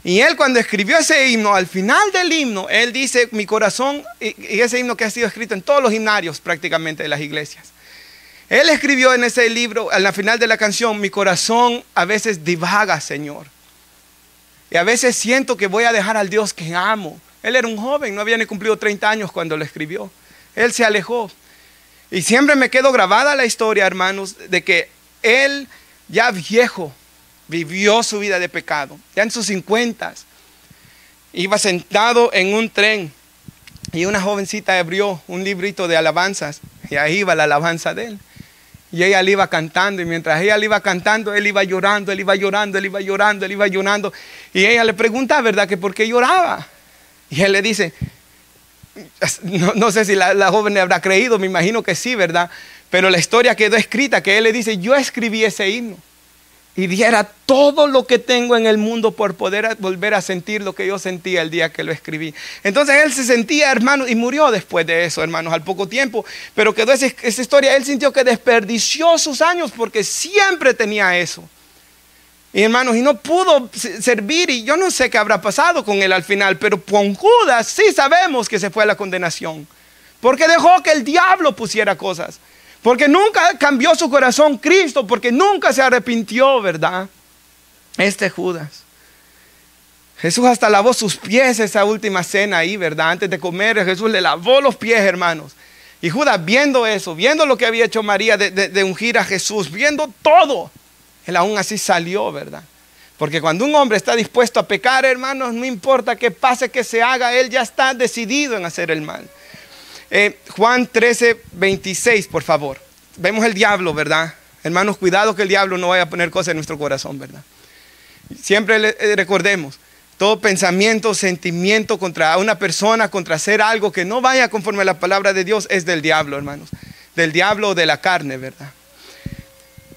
Y él cuando escribió ese himno, al final del himno, él dice, mi corazón, y ese himno que ha sido escrito en todos los himnarios prácticamente de las iglesias. Él escribió en ese libro, al final de la canción, mi corazón a veces divaga, Señor. Y a veces siento que voy a dejar al Dios que amo. Él era un joven, no había ni cumplido 30 años cuando lo escribió. Él se alejó. Y siempre me quedó grabada la historia, hermanos, de que él ya viejo vivió su vida de pecado. Ya en sus 50 iba sentado en un tren y una jovencita abrió un librito de alabanzas y ahí iba la alabanza de él. Y ella le iba cantando, y mientras ella le iba cantando, él iba llorando, él iba llorando, él iba llorando, él iba llorando. Y ella le pregunta, ¿verdad?, que por qué lloraba. Y él le dice, no sé si la joven le habrá creído, me imagino que sí, ¿verdad? Pero la historia quedó escrita, que él le dice, yo escribí ese himno y diera todo lo que tengo en el mundo por poder volver a sentir lo que yo sentía el día que lo escribí. Entonces él se sentía, hermanos, y murió después de eso, hermanos, al poco tiempo. Pero quedó esa historia, él sintió que desperdició sus años porque siempre tenía eso. Y hermanos, y no pudo servir, y yo no sé qué habrá pasado con él al final, pero con Judas sí sabemos que se fue a la condenación. Porque dejó que el diablo pusiera cosas. Porque nunca cambió su corazón Cristo, porque nunca se arrepintió, ¿verdad? Este Judas. Jesús hasta lavó sus pies esa última cena ahí, ¿verdad? Antes de comer, Jesús le lavó los pies, hermanos. Y Judas, viendo eso, viendo lo que había hecho María de ungir a Jesús, viendo todo, él aún así salió, ¿verdad? Porque cuando un hombre está dispuesto a pecar, hermanos, no importa qué pase, que se haga, él ya está decidido en hacer el mal. Juan 13, 26, por favor. Vemos el diablo, ¿verdad? Hermanos, cuidado que el diablo no vaya a poner cosas en nuestro corazón, ¿verdad? Siempre recordemos, todo pensamiento, sentimiento contra una persona, contra hacer algo que no vaya conforme a la palabra de Dios, es del diablo, hermanos. Del diablo o de la carne, ¿verdad?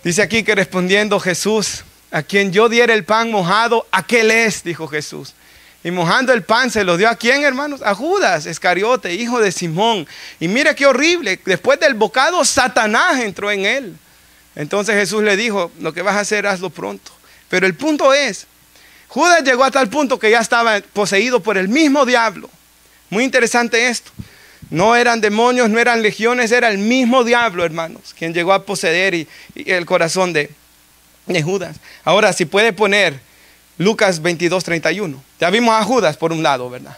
Dice aquí que respondiendo Jesús, a quien yo diera el pan mojado, aquel es, dijo Jesús. Y mojando el pan se lo dio ¿a quién, hermanos? A Judas Iscariote, hijo de Simón. Y mira qué horrible, después del bocado Satanás entró en él. Entonces Jesús le dijo, lo que vas a hacer, hazlo pronto. Pero el punto es, Judas llegó a tal punto que ya estaba poseído por el mismo diablo. Muy interesante esto. No eran demonios, no eran legiones, era el mismo diablo, hermanos, quien llegó a poseer y el corazón de Judas. Ahora, si puede poner Lucas 22, 31. Ya vimos a Judas por un lado, ¿verdad?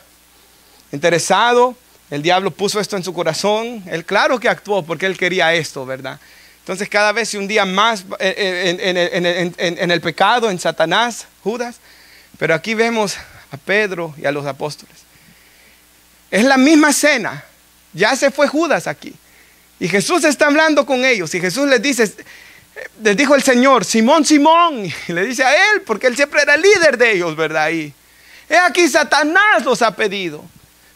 Interesado, el diablo puso esto en su corazón. Él claro que actuó porque él quería esto, ¿verdad? Entonces cada vez se hundía más en el pecado, en Satanás, Judas. Pero aquí vemos a Pedro y a los apóstoles. Es la misma cena. Ya se fue Judas aquí. Y Jesús está hablando con ellos. Y Jesús les dijo el Señor, Simón, Simón. Y le dice a él, porque él siempre era el líder de ellos, ¿verdad? Y he aquí Satanás los ha pedido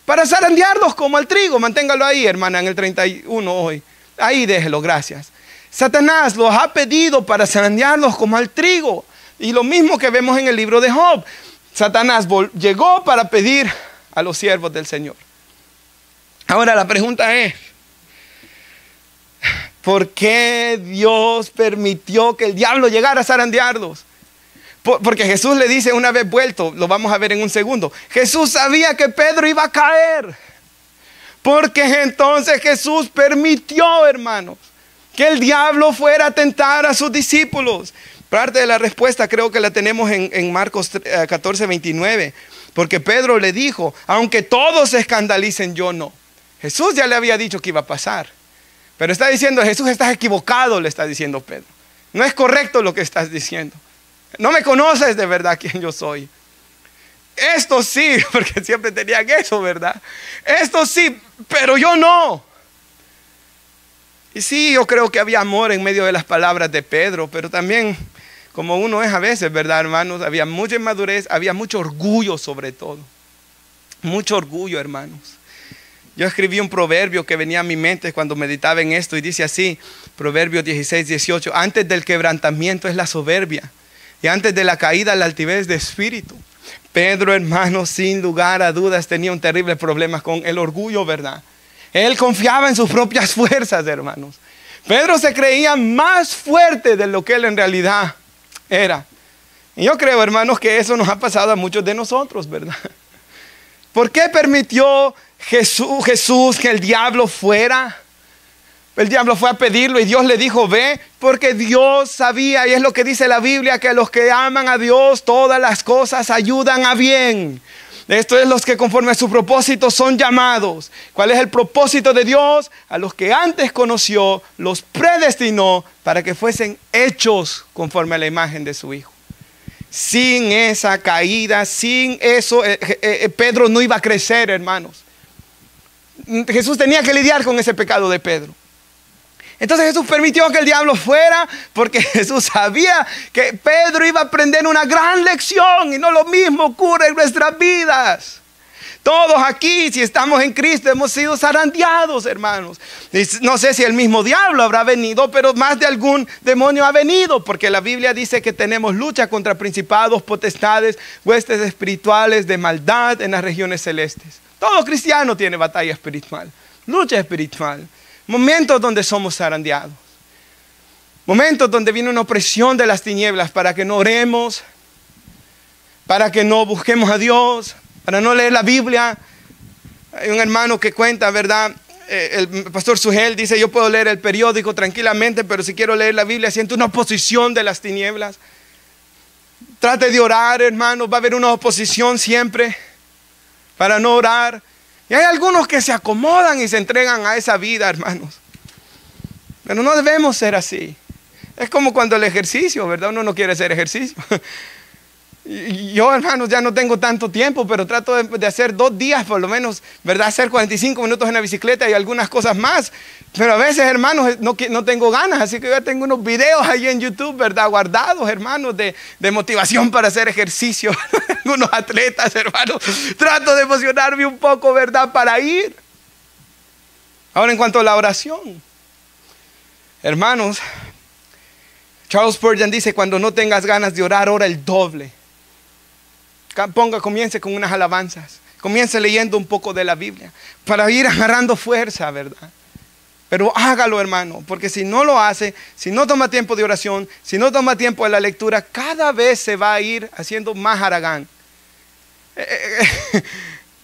para zarandearlos como el trigo. Manténgalo ahí, hermana, en el 31 hoy. Ahí déjelo, gracias. Satanás los ha pedido para zarandearlos como al trigo. Y lo mismo que vemos en el libro de Job. Satanás llegó para pedir a los siervos del Señor. Ahora la pregunta es, ¿por qué Dios permitió que el diablo llegara a zarandearlos? Porque Jesús le dice una vez vuelto, lo vamos a ver en un segundo, Jesús sabía que Pedro iba a caer. Porque entonces Jesús permitió, hermanos, que el diablo fuera a tentar a sus discípulos. Parte de la respuesta creo que la tenemos en Marcos 14, 29. Porque Pedro le dijo, aunque todos se escandalicen, yo no. Jesús ya le había dicho que iba a pasar. Pero está diciendo, Jesús, estás equivocado, le está diciendo Pedro. No es correcto lo que estás diciendo. No me conoces de verdad quién yo soy. Esto sí, porque siempre tenían eso, ¿verdad? Esto sí, pero yo no. Y sí, yo creo que había amor en medio de las palabras de Pedro, pero también, como uno es a veces, ¿verdad, hermanos? Había mucha inmadurez, había mucho orgullo sobre todo. Mucho orgullo, hermanos. Yo escribí un proverbio que venía a mi mente cuando meditaba en esto y dice así, Proverbios 16, 18, antes del quebrantamiento es la soberbia y antes de la caída la altivez de espíritu. Pedro, hermano, sin lugar a dudas tenía un terrible problema con el orgullo, ¿verdad? Él confiaba en sus propias fuerzas, hermanos. Pedro se creía más fuerte de lo que él en realidad era. Y yo creo, hermanos, que eso nos ha pasado a muchos de nosotros, ¿verdad? ¿Por qué permitió Jesús que el diablo fuera? El diablo fue a pedirlo y Dios le dijo, ve, porque Dios sabía, y es lo que dice la Biblia, que a los que aman a Dios todas las cosas ayudan a bien. Esto es los que conforme a su propósito son llamados. ¿Cuál es el propósito de Dios? A los que antes conoció, los predestinó para que fuesen hechos conforme a la imagen de su Hijo. Sin esa caída, sin eso, Pedro no iba a crecer, hermanos. Jesús tenía que lidiar con ese pecado de Pedro. Entonces Jesús permitió que el diablo fuera porque Jesús sabía que Pedro iba a aprender una gran lección, y no lo mismo ocurre en nuestras vidas. Todos aquí, si estamos en Cristo, hemos sido zarandeados, hermanos. No sé si el mismo diablo habrá venido, pero más de algún demonio ha venido, porque la Biblia dice que tenemos lucha contra principados, potestades, huestes espirituales de maldad en las regiones celestes. Todo cristiano tiene batalla espiritual, lucha espiritual. Momentos donde somos zarandeados. Momentos donde viene una opresión de las tinieblas para que no oremos, para que no busquemos a Dios, para no leer la Biblia. Hay un hermano que cuenta, ¿verdad? El pastor Sugel dice: yo puedo leer el periódico tranquilamente, pero si quiero leer la Biblia siento una oposición de las tinieblas. Trate de orar, hermanos, va a haber una oposición siempre para no orar. Y hay algunos que se acomodan y se entregan a esa vida, hermanos. Pero no debemos ser así. Es como cuando el ejercicio, ¿verdad? Uno no quiere hacer ejercicio. Yo, hermanos, ya no tengo tanto tiempo, pero trato de hacer 2 días por lo menos, ¿verdad? Hacer 45 minutos en la bicicleta y algunas cosas más. Pero a veces, hermanos, no tengo ganas, así que yo tengo unos videos ahí en YouTube, ¿verdad? Guardados, hermanos, de motivación para hacer ejercicio. Algunos atletas, hermanos. Trato de emocionarme un poco, ¿verdad? Para ir. Ahora, en cuanto a la oración, hermanos, Charles Spurgeon dice: cuando no tengas ganas de orar, ora el doble. Comience con unas alabanzas. Comience leyendo un poco de la Biblia para ir agarrando fuerza, ¿verdad? Pero hágalo, hermano, porque si no lo hace, si no toma tiempo de oración, si no toma tiempo de la lectura, cada vez se va a ir haciendo más haragán.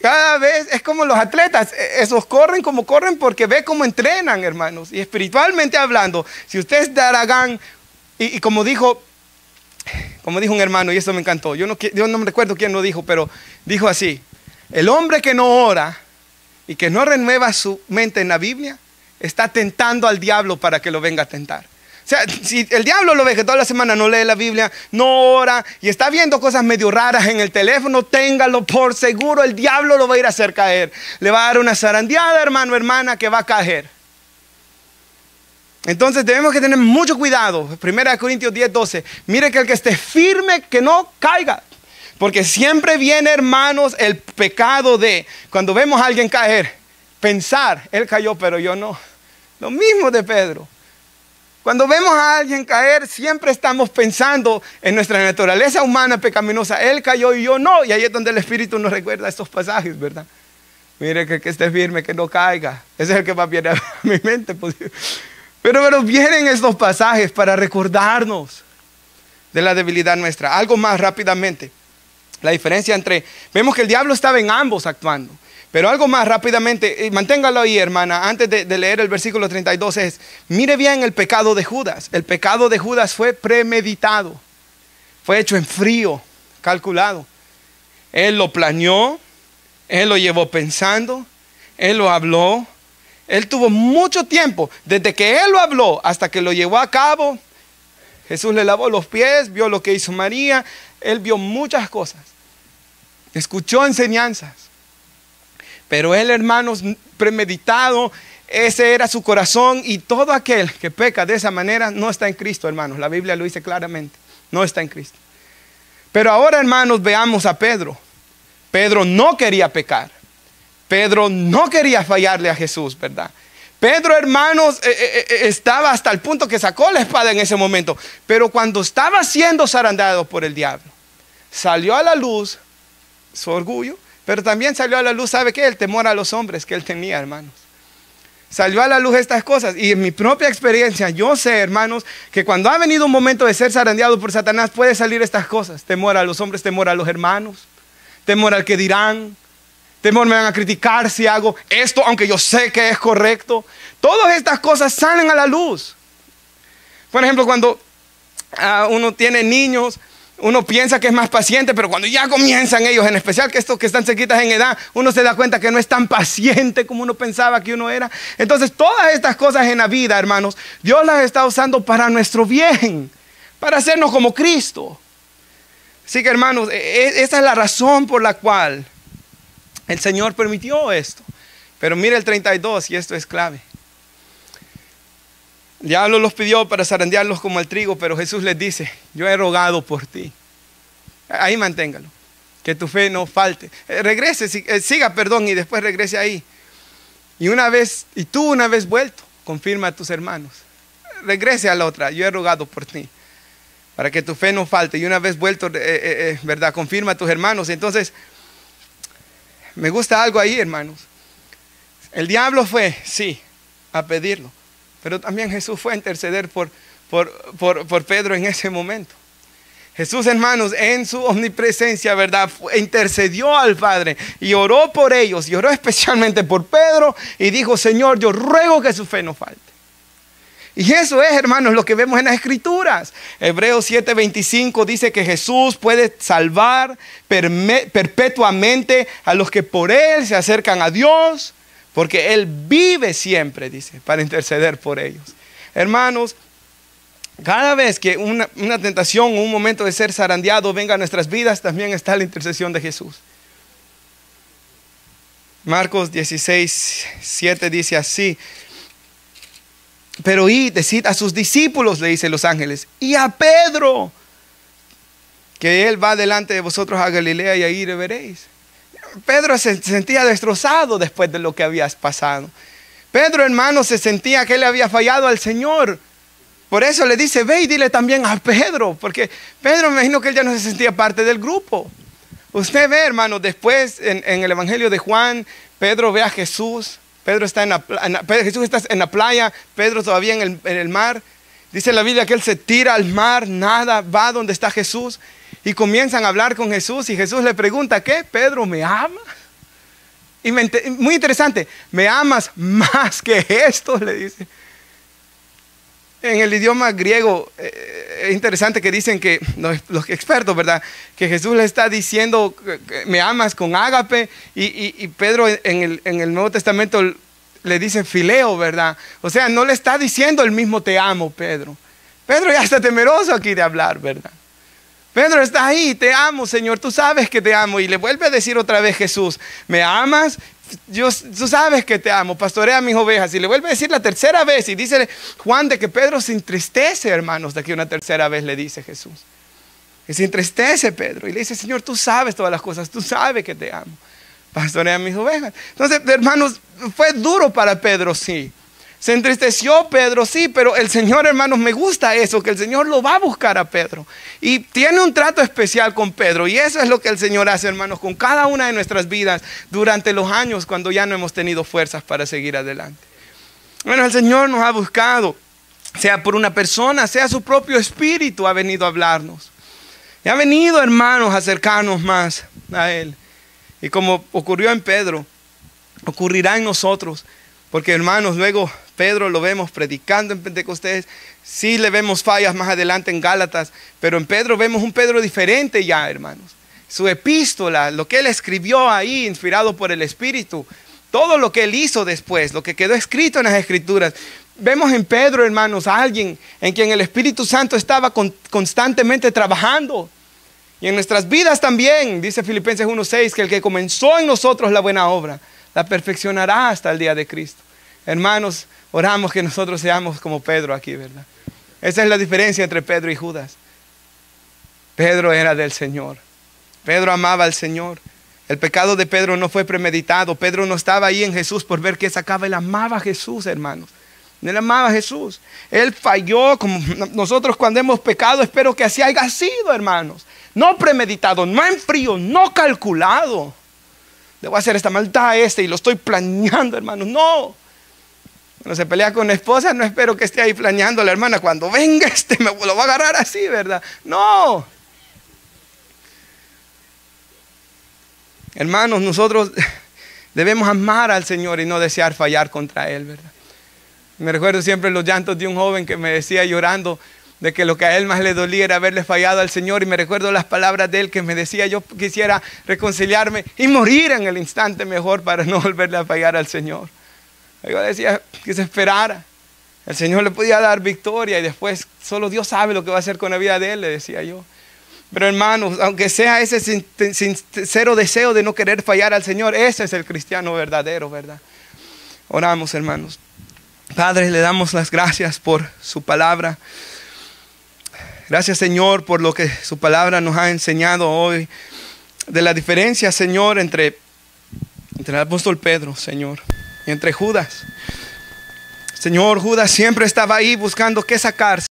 Cada vez es como los atletas, esos corren como corren porque ve cómo entrenan, hermanos. Y espiritualmente hablando, si usted es de haragán, y como dijo un hermano, y eso me encantó, yo no me recuerdo quién lo dijo, pero dijo así: el hombre que no ora y que no renueva su mente en la Biblia, está tentando al diablo para que lo venga a tentar. O sea, si el diablo lo ve que toda la semana no lee la Biblia, no ora y está viendo cosas medio raras en el teléfono, téngalo por seguro, el diablo lo va a ir a hacer caer. Le va a dar una zarandeada, hermano, hermana, que va a caer. Entonces debemos que tener mucho cuidado. 1 Corintios 10:12. Mire que el que esté firme, que no caiga. Porque siempre viene, hermanos, el pecado de, cuando vemos a alguien caer, pensar: él cayó pero yo no. Lo mismo de Pedro. Cuando vemos a alguien caer, siempre estamos pensando en nuestra naturaleza humana pecaminosa: él cayó y yo no. Y ahí es donde el Espíritu nos recuerda estos pasajes, ¿verdad? Mire que el que esté firme, que no caiga. Ese es el que va bien a mi mente. Pero vienen estos pasajes para recordarnos de la debilidad nuestra. Algo más rápidamente. La diferencia vemos que el diablo estaba en ambos actuando. Pero algo más rápidamente, manténgalo ahí, hermana, antes de leer el versículo 32 es: mire bien el pecado de Judas. El pecado de Judas fue premeditado. Fue hecho en frío, calculado. Él lo planeó, él lo llevó pensando, él lo habló. Él tuvo mucho tiempo, desde que él lo habló hasta que lo llevó a cabo. Jesús le lavó los pies, vio lo que hizo María, él vio muchas cosas, escuchó enseñanzas. Pero él, hermanos, premeditado, ese era su corazón, y todo aquel que peca de esa manera no está en Cristo, hermanos. La Biblia lo dice claramente, no está en Cristo. Pero ahora, hermanos, veamos a Pedro. Pedro no quería pecar. Pedro no quería fallarle a Jesús, ¿verdad? Pedro, hermanos, estaba hasta el punto que sacó la espada en ese momento. Pero cuando estaba siendo zarandeado por el diablo, salió a la luz su orgullo, pero también salió a la luz, ¿sabe qué? El temor a los hombres que él tenía, hermanos. Salió a la luz estas cosas. Y en mi propia experiencia, yo sé, hermanos, que cuando ha venido un momento de ser zarandeado por Satanás, puede salir estas cosas: temor a los hombres, temor a los hermanos, temor al que dirán. Temor, me van a criticar si hago esto, aunque yo sé que es correcto. Todas estas cosas salen a la luz. Por ejemplo, cuando uno tiene niños, Uno piensa que es más paciente, pero cuando ya comienzan ellos, en especial que estos que están cerquitas en edad, uno se da cuenta que no es tan paciente como uno pensaba que uno era. Entonces, todas estas cosas en la vida, hermanos, Dios las está usando para nuestro bien, para hacernos como Cristo. Así que, hermanos, esa es la razón por la cual el Señor permitió esto. Pero mire el 32, y esto es clave. El diablo los pidió para zarandearlos como el trigo, pero Jesús les dice: yo he rogado por ti. Ahí manténgalo, que tu fe no falte. Regrese, siga, y después regrese ahí. Y tú una vez vuelto, confirma a tus hermanos. Regrese a la otra: yo he rogado por ti, para que tu fe no falte. Y una vez vuelto, ¿verdad? Confirma a tus hermanos. Entonces, me gusta algo ahí, hermanos. El diablo fue, sí, a pedirlo. Pero también Jesús fue a interceder por Pedro en ese momento. Jesús, hermanos, en su omnipresencia, ¿verdad? Intercedió al Padre y oró por ellos. Y oró especialmente por Pedro. Y dijo: Señor, yo ruego que su fe no falte. Y eso es, hermanos, lo que vemos en las Escrituras. Hebreos 7:25 dice que Jesús puede salvar perpetuamente a los que por Él se acercan a Dios. Porque Él vive siempre, dice, para interceder por ellos. Hermanos, cada vez que una tentación o un momento de ser zarandeado venga a nuestras vidas, también está la intercesión de Jesús. Marcos 16:7 dice así: pero id, decid a sus discípulos, le dicen los ángeles, y a Pedro, que Él va delante de vosotros a Galilea y ahí le veréis. Pedro se sentía destrozado después de lo que había pasado. Pedro, hermano, se sentía que él había fallado al Señor. Por eso le dice: ve y dile también a Pedro. Porque Pedro, me imagino que él ya no se sentía parte del grupo. Usted ve, hermano, después en el Evangelio de Juan, Pedro ve a Jesús. Jesús está en la playa, Pedro todavía en el mar. Dice la Biblia que él se tira al mar, nada, va donde está Jesús. Y comienzan a hablar con Jesús y Jesús le pregunta: ¿qué? ¿Pedro me ama? Y muy interesante, ¿me amas más que esto?, le dice. En el idioma griego es interesante que dicen que los expertos, ¿verdad?, que Jesús le está diciendo: me amas con ágape. Y Pedro en el Nuevo Testamento le dice fileo, ¿verdad? O sea, no le está diciendo el mismo te amo, Pedro. Pedro ya está temeroso aquí de hablar, ¿verdad? Pedro está ahí: te amo, Señor, tú sabes que te amo. Y le vuelve a decir otra vez Jesús: ¿me amas? Tú sabes que te amo, pastorea mis ovejas. Y le vuelve a decir la tercera vez. Y dice Juan de que Pedro se entristece, hermanos, de que una tercera vez le dice Jesús. Y se entristece Pedro. Y le dice: Señor, tú sabes todas las cosas, tú sabes que te amo, pastorea mis ovejas. Entonces, hermanos, fue duro para Pedro, sí. Se entristeció Pedro, sí, pero el Señor, hermanos, me gusta eso, que el Señor lo va a buscar a Pedro. Y tiene un trato especial con Pedro. Y eso es lo que el Señor hace, hermanos, con cada una de nuestras vidas durante los años cuando ya no hemos tenido fuerzas para seguir adelante. Bueno, el Señor nos ha buscado, sea por una persona, sea su propio espíritu, ha venido a hablarnos. Y ha venido, hermanos, a acercarnos más a Él. Y como ocurrió en Pedro, ocurrirá en nosotros. Porque, hermanos, luego Pedro lo vemos predicando en Pentecostés. Sí le vemos fallas más adelante en Gálatas, pero en Pedro vemos un Pedro diferente ya, hermanos. Su epístola, lo que él escribió ahí, inspirado por el Espíritu, todo lo que él hizo después, lo que quedó escrito en las Escrituras. Vemos en Pedro, hermanos, a alguien en quien el Espíritu Santo estaba constantemente trabajando. Y en nuestras vidas también, dice Filipenses 1:6, que el que comenzó en nosotros la buena obra, la perfeccionará hasta el día de Cristo. Hermanos, oramos que nosotros seamos como Pedro aquí, ¿verdad? Esa es la diferencia entre Pedro y Judas. Pedro era del Señor. Pedro amaba al Señor. El pecado de Pedro no fue premeditado. Pedro no estaba ahí en Jesús por ver qué sacaba. Él amaba a Jesús, hermanos. Él amaba a Jesús. Él falló como nosotros cuando hemos pecado. Espero que así haya sido, hermanos. No premeditado, no en frío, no calculado. Le voy a hacer esta maldad a y lo estoy planeando, hermanos. No. Cuando se pelea con la esposa, no espero que esté ahí planeando a la hermana. Cuando venga me lo va a agarrar así, ¿verdad? No. Hermanos, nosotros debemos amar al Señor y no desear fallar contra Él, ¿verdad? Me recuerdo siempre los llantos de un joven que me decía llorando: de que lo que a él más le dolía era haberle fallado al Señor. Y me recuerdo las palabras de él que me decía: yo quisiera reconciliarme y morir en el instante mejor para no volverle a fallar al Señor. Yo decía que se esperara. El Señor le podía dar victoria y después solo Dios sabe lo que va a hacer con la vida de él, le decía yo. Pero hermanos, aunque sea ese sincero deseo de no querer fallar al Señor, ese es el cristiano verdadero, ¿verdad? Oramos, hermanos. Padre, le damos las gracias por su palabra. Gracias, Señor, por lo que su palabra nos ha enseñado hoy. De la diferencia, Señor, entre el apóstol Pedro, Señor, y entre Judas. Señor, Judas siempre estaba ahí buscando qué sacar.